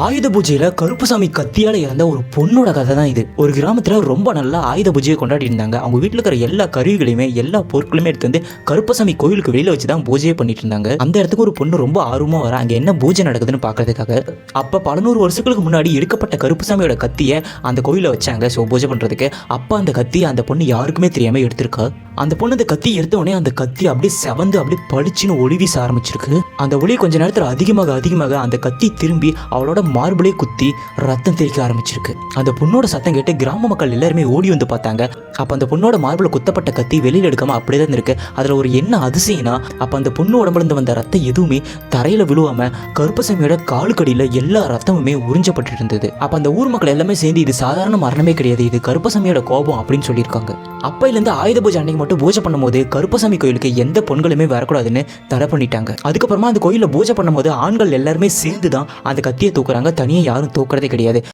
ஆயுத பூஜையில கருப்புசாமி கத்தியால இறந்த ஒரு பொண்ணோட கதை தான் இது. ஒரு கிராமத்துல ரொம்ப நல்லா ஆயுத பூஜையை கொண்டாடி இருந்தாங்க. அவங்க வீட்டுல இருக்கிற எல்லா கருவிகளையுமே எல்லா பொருட்களுமே எடுத்து வந்து கருப்பசாமி கோயிலுக்கு வெளியில வச்சுதான் பூஜையை பண்ணிட்டு இருந்தாங்க. அந்த இடத்துக்கு ஒரு பொண்ணு ரொம்ப ஆர்வமா வர அங்க என்ன பூஜை நடக்குதுன்னு பாக்குறதுக்காக. அப்ப பல நூறு வருஷங்களுக்கு முன்னாடி எடுக்கப்பட்ட கருப்புசாமியோட கத்தியை அந்த கோயில வச்சாங்க பூஜை பண்றதுக்கு. அப்ப அந்த கத்தியை அந்த பொண்ணு யாருக்குமே தெரியாம எடுத்திருக்கா. அந்த பொண்ணு அந்த கத்தி எடுத்த உடனே அந்த கத்தி அப்படியே செவந்து அப்படியே பளிச்சுன்னு ஒளி வீச ஆரம்பிச்சிருக்கு. அந்த ஒளி கொஞ்ச நேரத்தில் அதிகமாக அந்த கத்தி திரும்பி அவளோட மார்பிளே குத்தி ரத்தம் தேய்க்க ஆரம்பிச்சிருக்கு. அந்த பொண்ணோட சத்தம் கேட்டு கிராம மக்கள் எல்லாருமே ஓடி வந்து பார்த்தாங்க. அப்ப அந்த பொண்ணோட மார்பிள குத்தப்பட்ட கத்தி வெளியில எடுக்காம அப்படியே தான் இருக்கு. அதுல ஒரு என்ன அதிசயம்னா, அப்ப அந்த பொண்ணு உடம்புல வந்த ரத்தம் எதுவுமே தரையில விழுவாம கருப்பசாமியோட காலுக்கடியில எல்லா ரத்தமுமே உறிஞ்சப்பட்டு இருந்தது. அப்ப அந்த ஊர் மக்கள் எல்லாமே சேர்ந்து இது சாதாரண மரணமே கிடையாது, இது கருப்பசாமியோட கோபம் அப்படின்னு சொல்லியிருக்காங்க. அப்பையில இருந்து ஆயுத பூஜை அன்னைக்கு மட்டும் பூஜை பண்ணும்போது கருப்பசாமி கோயிலுக்கு எந்த பெண்களுமே வரக்கூடாதுன்னு தடை பண்ணிட்டாங்க. அதுக்கப்புறமா அந்த கோயில பூஜை பண்ணும்போது ஆண்கள் எல்லாருமே சேர்ந்து தான் அந்த கத்தியை தூக்குறாங்க, தனியாக யாரும் தூக்குறதே கிடையாது.